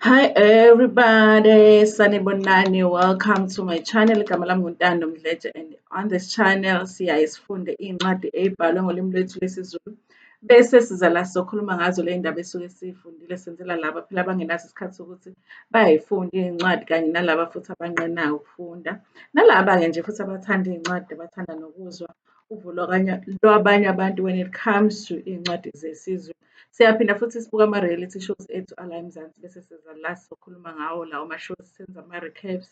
Hi everybody, sanibonani. Welcome to my channel. Igama lami nguNtando Mdletshe, and on this channel siyaye sifunde iy'ncwadi ey'bhalwe ngolimi lwethu lwesiZulu. Bese siza la sizokhuluma ngazo ley'ndaba esuke siy'fundile, senzela laba phela abangenaso isikhathi sokuthi bayay'funda iy'ncwadi, kanye nalaba futhi abanqenayo ukufunda. Nalaba-ke nje futhi abathanda iy'ncwadi, abathanda nokuzwa uvo lwabanye abantu when it comes to iy'ncwadi zesizwe. Siyaphinda futhi sibuke ama-reality shows ethu ala eMzansi, bese siza la sizokhuluma ngawo lawo ma-shows, senze ama-recaps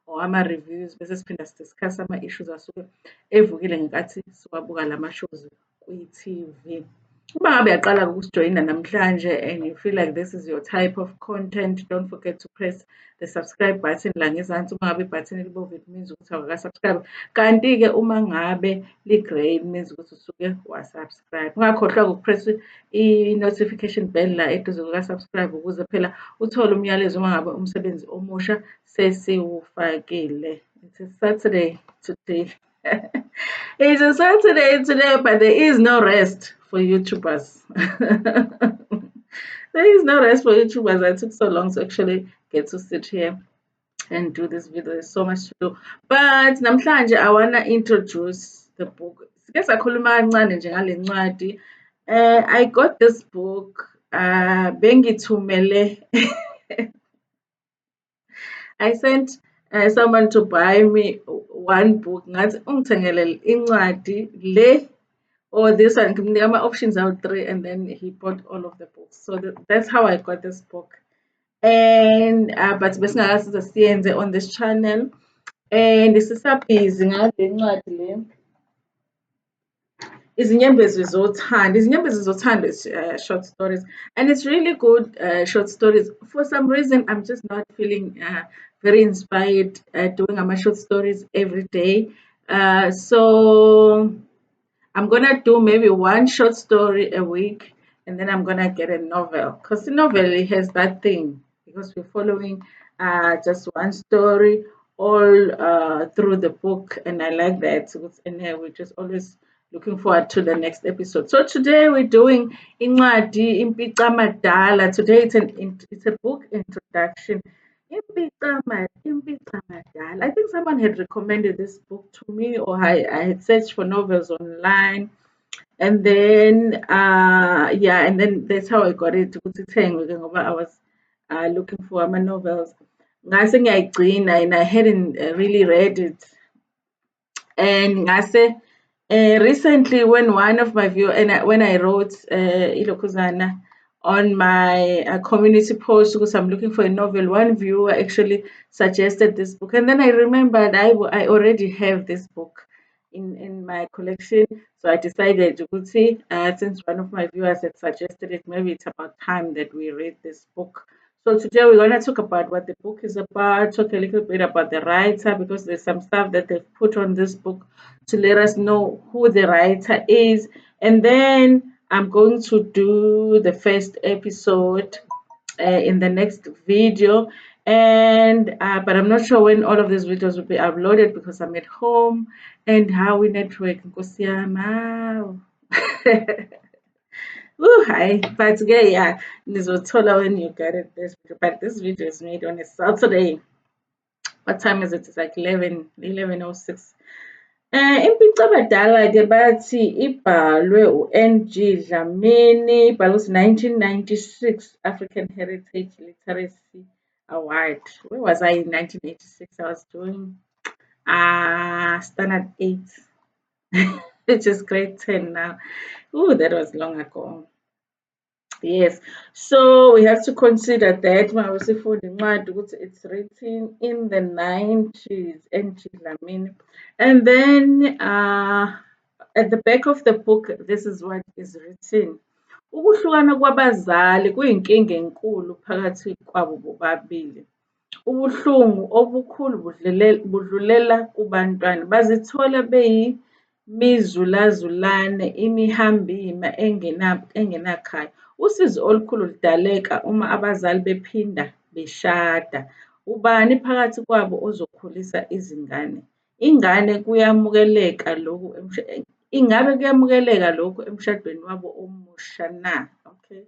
or ama-reviews, bese siphinda sidiscuss ama-issues asuke evukile ngenkathi siwabuka la ma-shows kwi-TV. Uma ngabe uyaqala ukusijoyina namhlanje and you feel like this is your type of content, don't forget to press the subscribe button la ngezansi. Uma ngabe ibhathini libomvu, it means ukuthi awukasubscribe. Kanti-ke uma ngabe li-grey, it means ukuthi usuke wasubscribe. Ungakhohlwa ukupress i-notification bell la eduze kuka-subscribe ukuze phela uthole umyalezo uma ngabe umsebenzi omusha sesiwufakile. It's a Saturday today. It's a Saturday today, but there is no rest for YouTubers. There is no rest for YouTubers. I took so long to actually get to sit here and do this video. There's so much to do. But namhlanje I wanna introduce the book. Sike sakhuluma kancane nje ngale ncwadi. I got this book. Bengithumele. I sent someone to buy me one book. Ngathi ungithengele incwadi le or this one. Ngimnika ama-options out 3, and then he bought all of the books. So that's how I got this book. And but besingakasize siyenze on this channel, and sisabhizi ngale ncwadi le. Izinyembezi Zothando is short stories, and it's really good short stories. For some reason, I'm just not feeling very inspired doing my short stories every day. So I'm gonna do maybe one short story a week, and then I'm gonna get a novel, because the novel has that thing, because we're following just one story all through the book, and I like that. And we're just always looking forward to the next episode. So today we're doing Incwadi Impicabadala. Today it's a book introduction. Impicabadala. I think someone had recommended this book to me, or I had searched for novels online, and then and then that's how I got it to I was looking for my novels. Ngase ngiyayigcina, and I hadn't really read it. And ngase recently, when one of my when I wrote Ilokuzana on my community post, because I'm looking for a novel, one viewer actually suggested this book, and then I remembered I already have this book in my collection. So I decided to see, since one of my viewers had suggested it, maybe it's about time that we read this book. So today we're going to talk about what the book is about, talk a little bit about the writer, because there's some stuff that they've put on this book to let us know who the writer is. And then I'm going to do the first episode in the next video. And but I'm not sure when all of these videos will be uploaded, because I'm at home and how we network. Hi, but yeah, this will tell when you get it this video. But this video is made on a Saturday. What time is it? It's like 11:06. Impicabadala-ke bathi ibhalwe u-NG Dlamini, ibhalwe 1996 African Heritage Literacy Award. Where was I in 1986? I was doing standard 8, which is grade 10 now. Ooh, that was long ago. Yes, so we have to consider that it's written in the 90s, NG Dlamini. And then at the back of the book, this is what is written. Ukuhlukana kwabazali kuyinkinga enkulu phakathi kwabo bobabili. Ubuhlungu obukhulu budlulela kubantwana, bazithola beyimizulazulane, imihambima engenakhaya. Usizo olukhulu ludaleka uma abazali bephinda beshada. Ubani phakathi kwabo ozokhulisa izingane? Ingabe kuyamukeleka lokhu emshadweni wabo omusha na? Okay,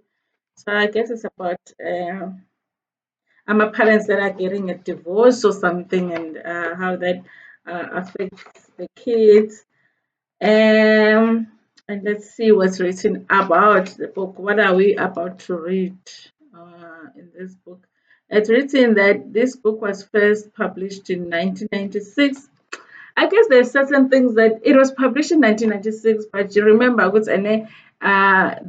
so I guess it's about my parents that are getting a divorce or something, and how that affects the kids. And let's see what's written about the book. What are we about to read in this book? It's written that this book was first published in 1996. I guess there's certain things that it was published in 1996, but you remember what's the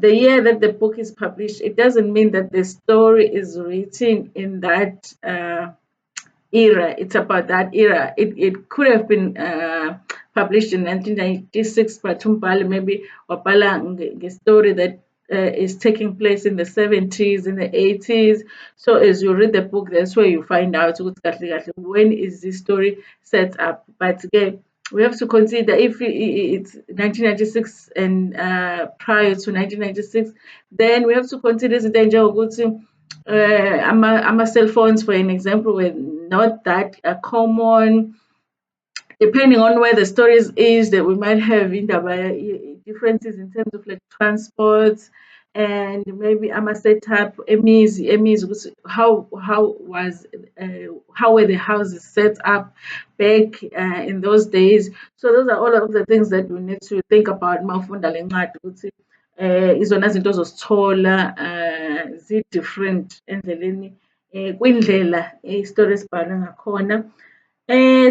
year that the book is published, it doesn't mean that the story is written in that era. It's about that era. It could have been published in 1996, but umbhali maybe wabhala a story that is taking place in the 70s, in the 80s. So as you read the book, that's where you find out when is this story set up. But again, we have to consider if it's 1996 and prior to 1996, then we have to consider izinto njengokuthi cell phones, for an example, were not that common. Depending on where the stories is, that we might have differences in terms of like transports, and maybe setup emizi how were the houses set up back in those days. So those are all of the things that we need to think about mawufunda le ncwadi ukuthi izona zinto ozozithola zi-different endleleni kwindlela i-story esibhalwe ngakhona.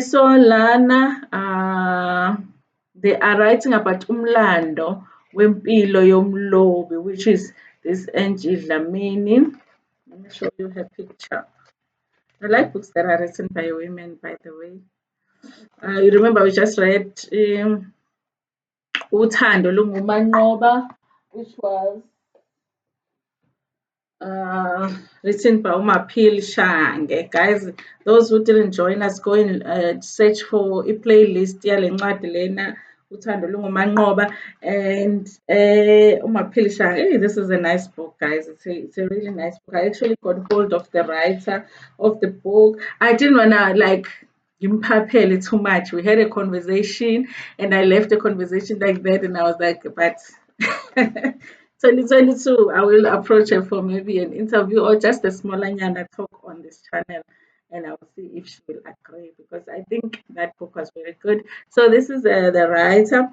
So lana they are writing about umlando wempilo yomlobi, which is this NG Dlamini. Let me show you her picture. I like books that are written by women, by the way. You remember we just read Uthando Lungumanqoba, which was written by Umaphili Shange. Guys, those who didn't join us, go and search for a playlist yale ncwadi lena Uthando Lungumanqoba and Umaphili Shange. Hey, this is a nice book, guys. It's a really nice book. I actually got hold of the writer of the book. I didn't wanna like imphaphele too much. We had a conversation and I left the conversation like that, and I was like, but 2022, I will approach her for maybe an interview or just a smaller nyana talk on this channel, and I will see if she will agree, because I think that book was very good. So this is the writer,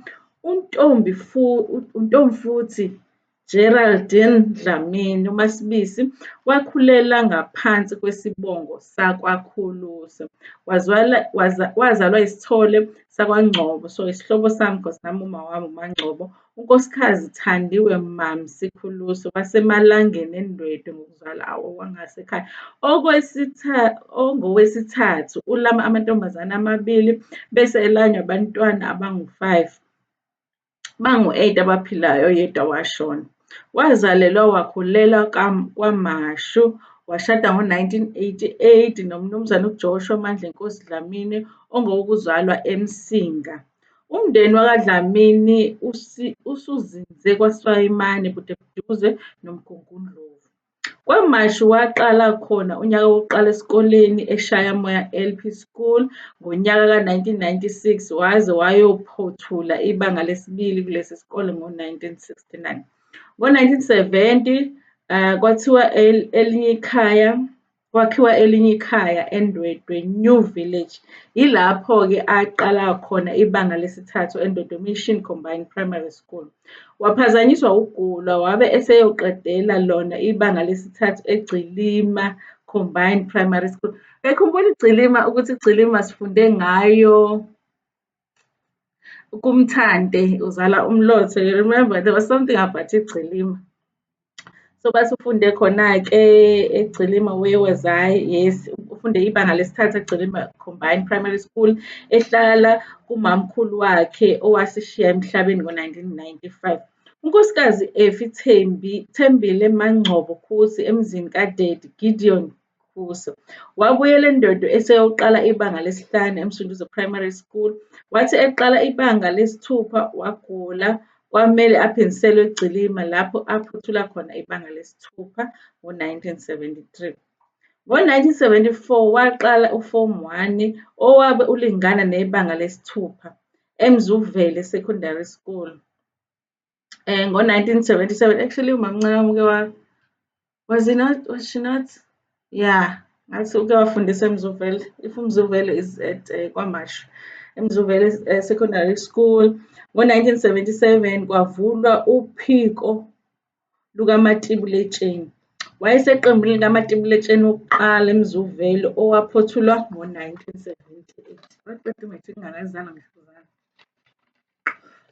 Untomfuthi Geraldine Dlamini uMasibisi wakhulela ngaphansi kwesibongo sakwaKhulusi, wazalwa isithole sakwaNgcobo. So isihlobo sami, because nami uma wami uMaNgcobo, unkosikazi Thandiwe Mamsi Khulusi waseMalangeni eNdwedwe ngokuzalwa wangasekhaya. Ongowesithathu ulama amantombazane amabili bese elanywa abantwana abangu-5, bangu-8 abaphilayo, oyedwa washona. Wazalelwa wakhulela kwaMashu, washada ngo-1988 noMnumzane uJoshua Mandlenkosi Dlamini ongowokuzalwa eMsinga. Umndeni wakwaDlamini usuzinze kwaSwayimani buduze noMgungundlovu. KwaMashu waqala khona unyaka wokuqala esikoleni eShayamoya LP School ngonyaka ka-1996 waze wayophothula ibanga lesibili kulesi sikole ngo-1969. Ngo-1970 kwakhiwa elinye ikhaya eNdwedwe New Village. Yilapho-ke aqala khona ibanga lesithathu eNdwedwe Mission Combined Primary School. Waphazanyiswa ukugula wabe eseyoqedela lona ibanga lesithathu eGcilima Combined Primary School. Ngikhumbula iGcilima ukuthi iGcilima sifunde ngayo kuMthande uzala umlotha. You remember there was something about iGcilima. So basufunde khona-ke eGcilima where was I? Yes, ufunde ibanga lesithathu eGcilima Combined Primary School ehlala kumamkhulu wakhe owasishiya emhlabeni ngo-1995. Unkosikazi Effie Thembile Mangcobo Khusi emzini kaDaddy Gideon Khusi wabuyela eNdwedwe eseyoqala ibanga lesihlanu eMsunduzi Primary School. Wathi eqala ibanga lesithupha wagula, kwamele aphindiselwe eGcilima lapho aphothula khona ibanga lesithupha ngo-1973. Ngo-1974 waqala uForm 1 owabe ulingana nebanga lesithupha eMzuvele Secondary School. Ngo-1977, actually umamncane wami was she not? Yeah. Ngathi uke wafundisa eMzuvele. If uMzuvele is at KwaMashu. eMzuvele Secondary School. Ngo-1977 kwavulwa uphiko lukaMatibuletsheni. Wayeseqembini likaMatibuletsheni wokuqala eMzuvele owaphothulwa ngo-1978. Waqeda i-matric ngingakazalwa ngisho uzalwa.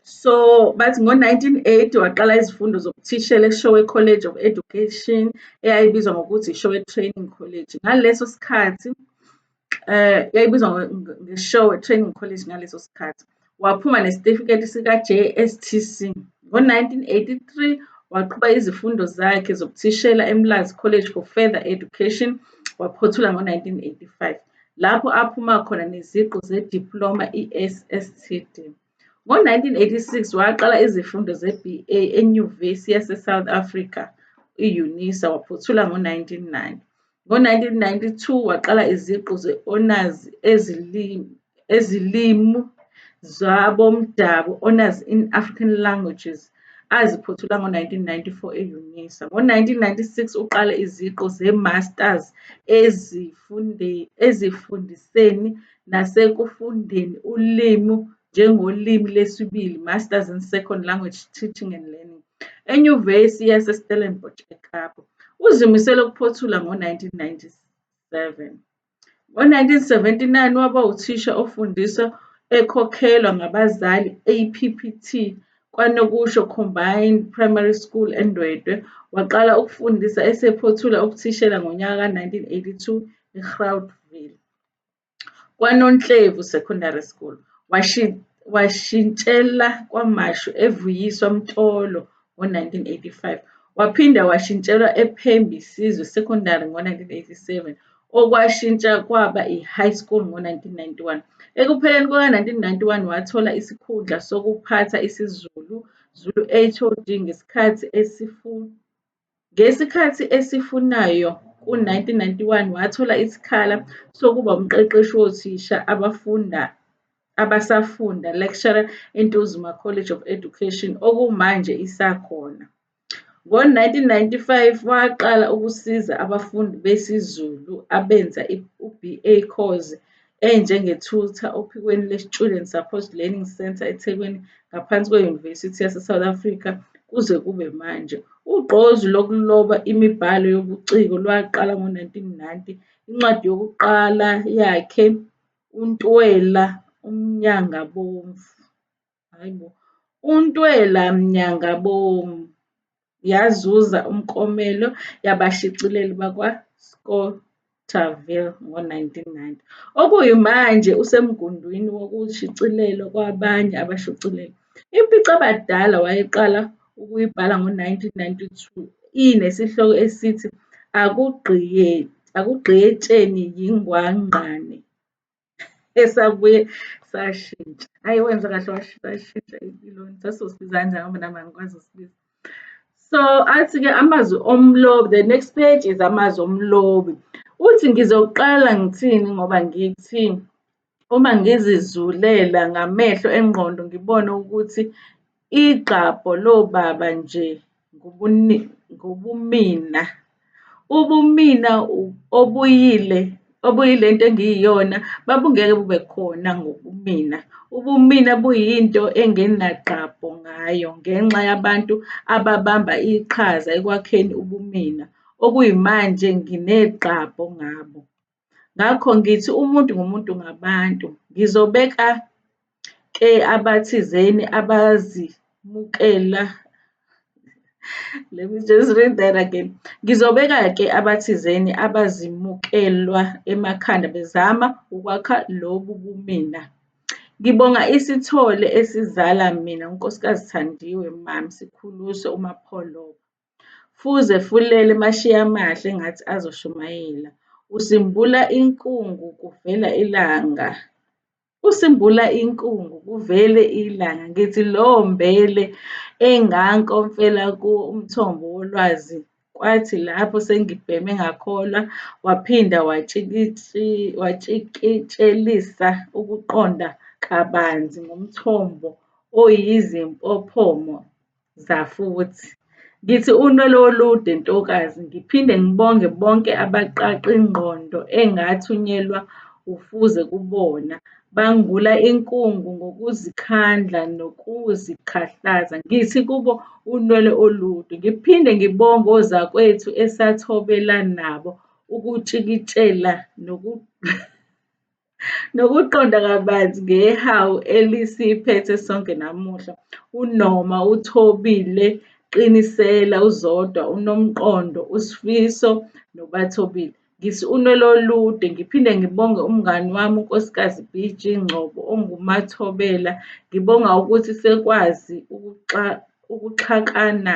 So bathi ngo-1980 waqala izifundo zobuthishela eShowe College of Education eyayibizwa ngokuthi iShowe Training College. Ngaleso sikhathi yayibizwa ngeShowe Training College ngaleso sikhathi. Waphuma nesitifiketi sika-JSTC. Ngo-1983 waqhuba izifundo zakhe zobuthishela eMlazi College for Further Education waphothula ngo-1985. Lapho aphuma khona neziqu zediploma i-SSTD. Ngo-1986 waqala izifundo ze-BA eNyuvesi yaseSouth Africa, i-UNISA, waphothula ngo-1990. Ngo-1992 waqala iziqu ze-Honours ezilimu zabomdabu, Honours in African Languages, aziphothula ngo-1994 e-UNISA. Ngo-1996 uqale iziqu ze-Masters ezifundiseni nasekufundeni ulimi njengolimi lwesibili, Masters in Second Language Teaching and Learning, eNyuvesi yaseStellenbosch eKapa. Uzimisele ukuphothula ngo-1997. Ngo-1979 waba uthisha ofundisa ekhokhelwa ngabazali ePPT kwanokusho Combined Primary School eNdwedwe. Waqala ukufundisa esephothula ubuthishela ngonyaka ka-1982 eGroutville kwaNontlevu Secondary School. Washintshela KwaMashu eVuyiswa Mtsholo ngo-1985. Waphinda washintshelwa ePhembe Sizwe Secondary ngo-1987, okwashintsha kwaba i-high school ngo-1991. Ekupheleni kuka-1991 wathola isikhundla sokuphatha isiZulu, Zulu HOD, ngesikhathi esifunayo. Ku-1991 wathola isikhala sokuba umqeqeshi wothisha abasafunda, lecturer eNtuzuma College of Education, okumanje isakhona. Ngo-1995 waqala ukusiza abafundi besiZulu abenza u-BA course enjenge-tutor ophikweni lwe-Student Support Learning Centre eThekwini ngaphansi kwe-University yaseSouth Africa kuze kube manje. Ugqozi lokuloba imibhalo yobuciko lwaqala ngo-1990. Incwadi yokuqala yakhe, uNtwela Mnyangabomu, yazuza umklomelo yabashicileli bakwaScottsville ngo-1990. Okuyimanje usemgundwini wokushicilelwa kwabanye abashicileli. Impicabadala wayeqala ukuyibhala ngo-1992 inesihloko esithi Akugqiyetsheni Yingwangqane, esabuye sashintsha. Hhayi, wenza kahle washintsha iloni, sasizosibiza kanjani ngoba nami angikwazi ukusibiza. So athi-ke amazwi omlobi, the next page is amazwi omlobi. Uthi ngizoqala ngithini ngoba ngithi uma ngizizulela ngamehlo engqondo ngibone ukuthi igqabho lobaba nje ngubumina. Ubumina obuyilento engiyiyona babungeke bube khona ngobumina. Ubumina buyinto engenagqabho ngayo ngenxa yabantu ababamba iqhaza ekwakheni ubumina, okuyimanje nginegqabho ngabo. Ngakho ngithi umuntu ngumuntu ngabantu. Ngizobeka-ke abathizeni abazimukela. Let me just read that again. Ngizobeka-ke abathizeni abazimukelwa emakhanda bezama ukwakha lobu bumina. Ngibonga isithole esizala mina, uNkosikazi Thandiwe Mami Sikhuluswe uMapholoba. Fuze fulele mashiya amahle engathi azoshumayela. Usimbula inkungu kuvele ilanga. Ngithi lowo mbele engankomfela kuwo umthombo wolwazi. Kwathi lapho sengibheme ngakholwa, waphinda watshikitshelisa ukuqonda kabanzi ngomthombo oyizimpophomo zafuthi. Ngithi unwele olude ntokazi, ngiphinde ngibonge bonke abaqaqingqondo engathunyelwa ufuze kubona, bangula inkungu ngokuzikhandla nokuzikhahlaza. Ngithi kubo unwele olude, ngiphinde ngibonge ozakwethu esathobela nabo ukutshikitshela nokuqonda kabanzi ngehawu elisiphethe sonke namuhla. UNoma, uThobile, Qinisela, uZodwa, uNomqondo, uSifiso noBathobile. Ngithi unwele olude, ngiphinde ngibonge umngani wami unkosikazi B.G. Ngcobo ongumathobela. Ngibonga ukuthi sekwazi ukuxhakana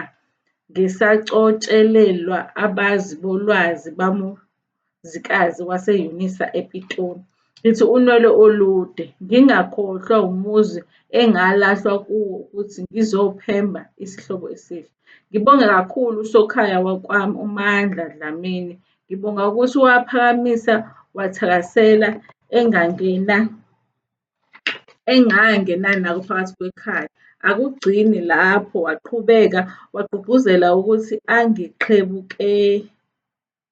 ngesacotshelelwa abazi bolwazi bamuzikazi wase-Unisa ePitoli. Ngithi unwele olude, ngingakhohlwa umuzi engalahlwa kuwo ukuthi ngizophemba isihlobo esihle. Ngibonge kakhulu usokhaya wakwami uMandla Dlamini. Ngibonga ukuthi waphakamisa wathakasela engangena nako phakathi kwekhaya. Akugcini lapho, waqhubeka wagqugquzela ukuthi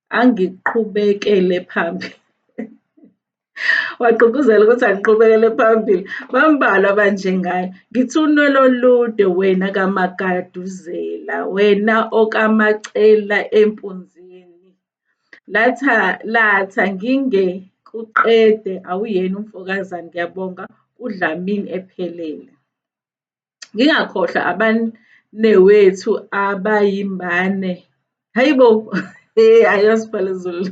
angiqhubekele phambili. Wagqugquzela ukuthi angiqhubekele phambili. Bambalwa abanjengaye. Ngithi unwele olude wena kaMagaduzela, wena okaMacela empunzini. Latha ngingekuqede, awuyena umfokazane. Ngiyabonga uDlamini ephelele. Ngingakhohlwa abanewethu abayimbane. Hayibo, ayosibhala isiZulu.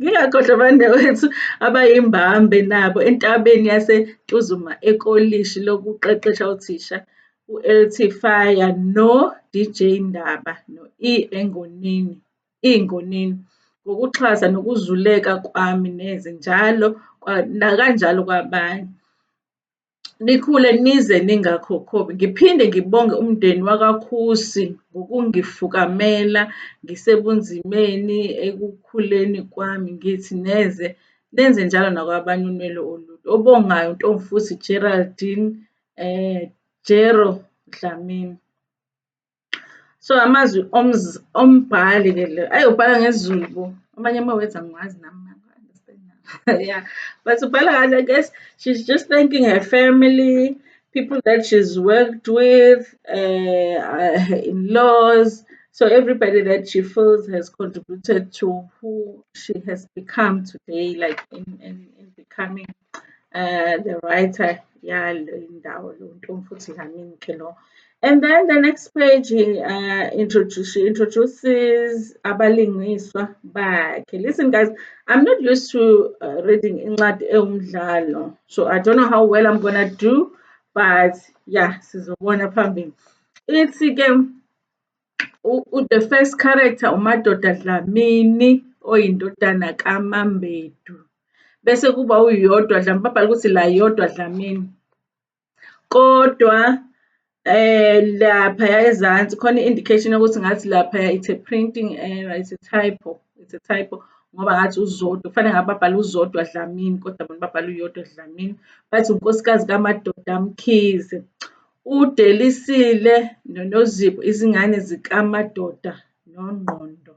Ngingakhohlwa abanewethu abayimbambe nabo entabeni yaseTuzuma ekolishi lokuqeqesha othisha u-LT Fire no-DJ Ndaba Engonini ngokuxhasa nokuzuleka kwami neze nakanjalo kwabanye. Nikhule nize ningakhokhobi. Ngiphinde ngibonge umndeni wakwaKhusi ngokungifukamela ngisebunzimeni ekukhuleni kwami. Ngithi nenze njalo nakwabanye unwele olude. Obongayo Ntomfuthi Geraldine Jero Dlamini. So amazwi ombhali-ke le ayobhala ngesiZulu bo. Amanye ama-words angiwazi nami. Yeah, but Ubala, I guess she's just thanking her family, people that she's worked with, her in-laws, so everybody that she feels has contributed to who she has become today, like in becoming the writer. Yeah, and then the next page, she introduces abalingiswa bakhe. Listen, guys, I'm not used to reading incwadi ewumdlalo, so I don't know how well I'm gonna do, but yeah, sizobona phambili. Ithi-ke the first character uMadoda Dlamini oyindodana kaMambedu, bese kuba uYodwa Dlamini, babhala ukuthi la Yodwa Dlamini, kodwa laphaya ezansi khona i-indication yokuthi ngathi laphaya it's a printing error, it's a typo ngoba ngathi uZodwa kufanele ngabe babhala uZodwa Dlamini kodwa bona babhala uYodwa Dlamini. Bathi unkosikazi kaMadoda Mkhize, uDelisile noNozipho izingane zikaMadoda noNgqondo.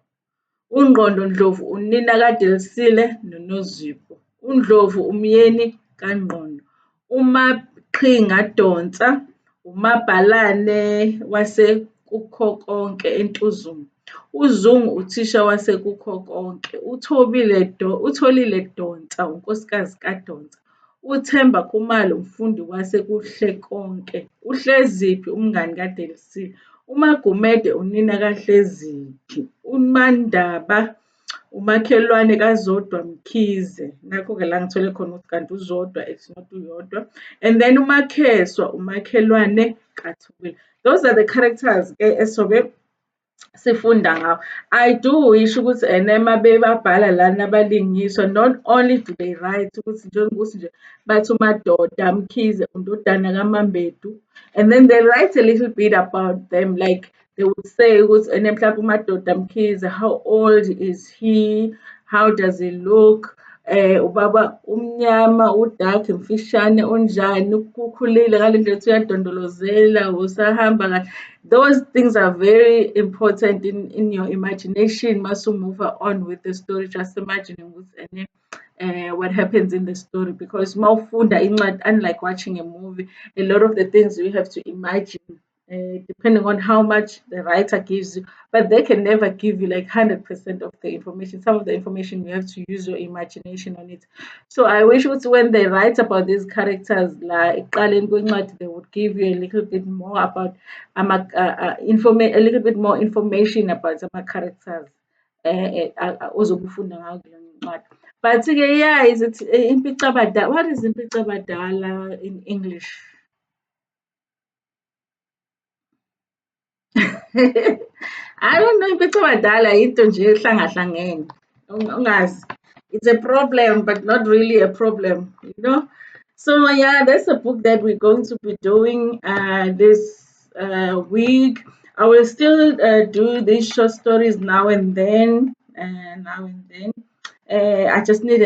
uNgqondo Ndlovu unina kaDelisile noNozipho, uNdlovu umyeni kaNgqondo, uMaqhinga Donsa umabhalane waseKukhokonke eNtuzuma, uZungu uthisha waseKukhokonke, uTholile Donsa unkosikazi kaDonsa, uThemba Khumalo umfundi waseKuhlekonke, uHleziphi umngani kaDelisile, uMagumede unina kaHleziphi, uMandaba umakhelwane kaZodwa Mkhize. Ngakho-ke la ngithole khona ukuthi kanti uZodwa it's not uYodwa. And then uMakheswa umakhelwane kaThobile. Those are the characters esobe sifunda ngawo. I do wish ukuthi uma bebabhala lana abalingiswa, not only do they write ukuthi njengokuthi nje bathi uMadoda Mkhize undodana kaMambedu, and then they write a little bit about them, like they would say ukuthi mhlawumbe uMadoda Mkhize, how old is he, how does he look, ubaba umnyama, udark, mfishane, unjani, ukukhulile ngale ndlela ethi uyadondolozela, usahamba kahle. Those things are very important in your imagination. Mase move on with the story, just imagining what happens in the story, because mawufunda incwadi, unlike watching a movie, a lot of the things you have to imagine, depending on how much the writer gives you, but they can never give you like 100% of the information. Some of the information you have to use your imagination on it. So I wish also when they write about these characters, like ekuqaleni kwencwadi, they would give you a little bit more about a little bit more information about some characters ozobe ufunda ngayo kule ncwadi. But-ke yeah, is it Impicabadala? What is Impicabadala in English? I don't know, Impicabadala into nje ehlangahlangene. Ungazi. It's a problem, but not really a problem, you know? So yeah, that's a book that we're going to be doing this week. I will still do these short stories now and then, I just need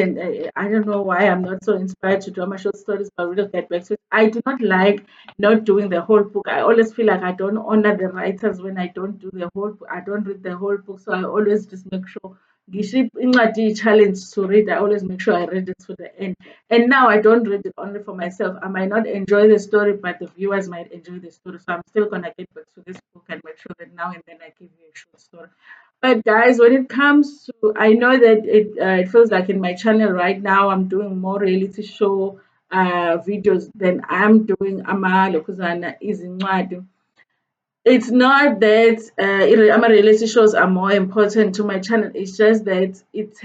I don't know why I'm not so inspired to do my short stories, but we'll get back to it. I do not like not doing the whole book. I always feel like I don't honor the writers when I don't do the whole book. I don't read the whole book, so I always just make sure. Incwadi challenge to read. I always make sure I read it to the end. And now I don't read it only for myself. I might not enjoy the story, but the viewers might enjoy the story. So I'm still gonna get back to this book and make sure that now and then I give you a short story. But guys, when it comes to, I know that it feels like in my channel right now I'm doing more reality show videos than I'm doing amalokuzana izincwadi. It's not that reality shows are more important to my channel. It's just that it's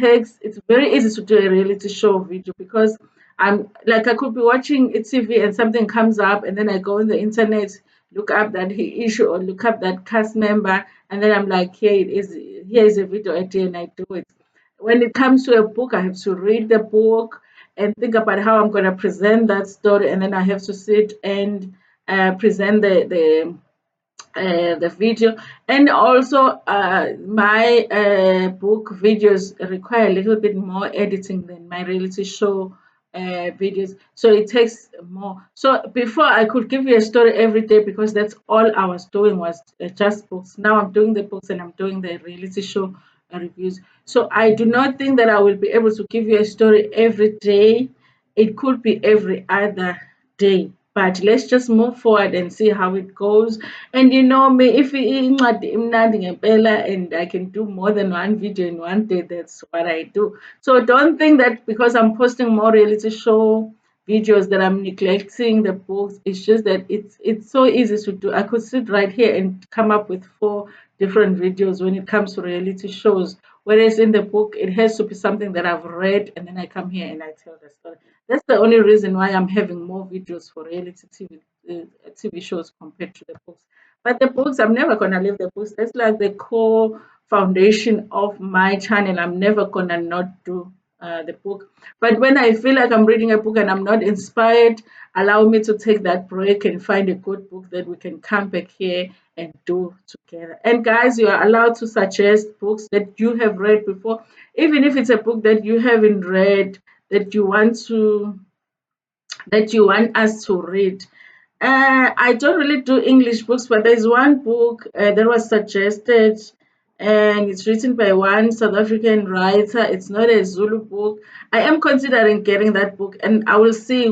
very easy to do a reality show video, because I'm like, I could be watching a TV and something comes up, and then I go on the internet, look up that issue or look up that cast member, and then I'm like, here is a video idea, and I do it. When it comes to a book, I have to read the book and think about how I'm going to present that story, and then I have to sit and present the video. And also my book videos require a little bit more editing than my reality show videos, so it takes more. So before I could give you a story every day, because that's all I was doing was just books. Now I'm doing the books and I'm doing the reality show reviews. So I do not think that I will be able to give you a story every day. It could be every other day, but let's just move forward and see how it goes. And you know me, if incwadi imnandi ngempela and I can do more than one video in one day, that's what I do. So don't think that because I'm posting more reality show videos that I'm neglecting the books. It's just that it's so easy to do. I could sit right here and come up with 4 different videos when it comes to reality shows. Whereas in the book, it has to be something that I've read, and then I come here and I tell the story. That's the only reason why I'm having more videos for reality TV shows compared to the books. But the books, I'm never gonna leave the books. That's like the core foundation of my channel. I'm never gonna not do the book. But when I feel like I'm reading a book and I'm not inspired, allow me to take that break and find a good book that we can come back here and do together. And guys, you are allowed to suggest books that you have read before, even if it's a book that you haven't read, that you want us to read. I don't really do English books, but there's one book that was suggested, and it's written by one South African writer. It's not a Zulu book. I am considering getting that book, and I will see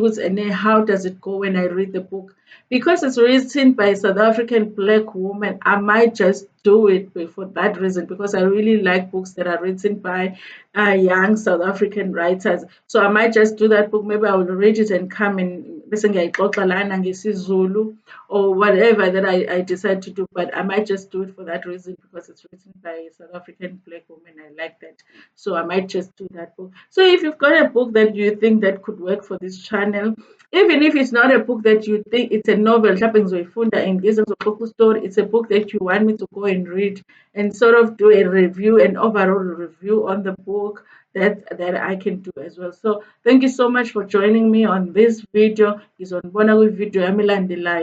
how does it go when I read the book. Because it's written by a South African black woman, I might just do it for that reason, because I really like books that are written by young South African writers. So I might just do that book. Maybe I will read it and come and listen yesiZulu or whatever that I decide to do. But I might just do it for that reason, because it's written by a South African black woman. I like that. So I might just do that book. So if you've got a book that you think that could work for this channel, even if it's not a book that you think, it's a novel, it's a book that you want me to go and read and sort of do a review, an overall review on the book, that I can do as well. So thank you so much for joining me on this video. Is on video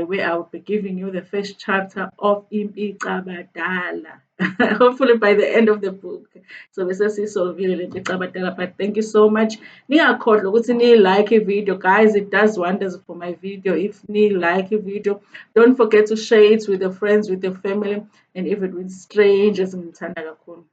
where I will be giving you the first chapter of Impicabadala. Hopefully by the end of the book. So sesiyisolvile le Impicabadala. But thank you so much. Ningakhohlwa ukuthi ni-like video, guys. It does wonders for my video. If ni-like video, don't forget to share it with your friends, with your family, and even with strangers. Ngithanda kakhulu.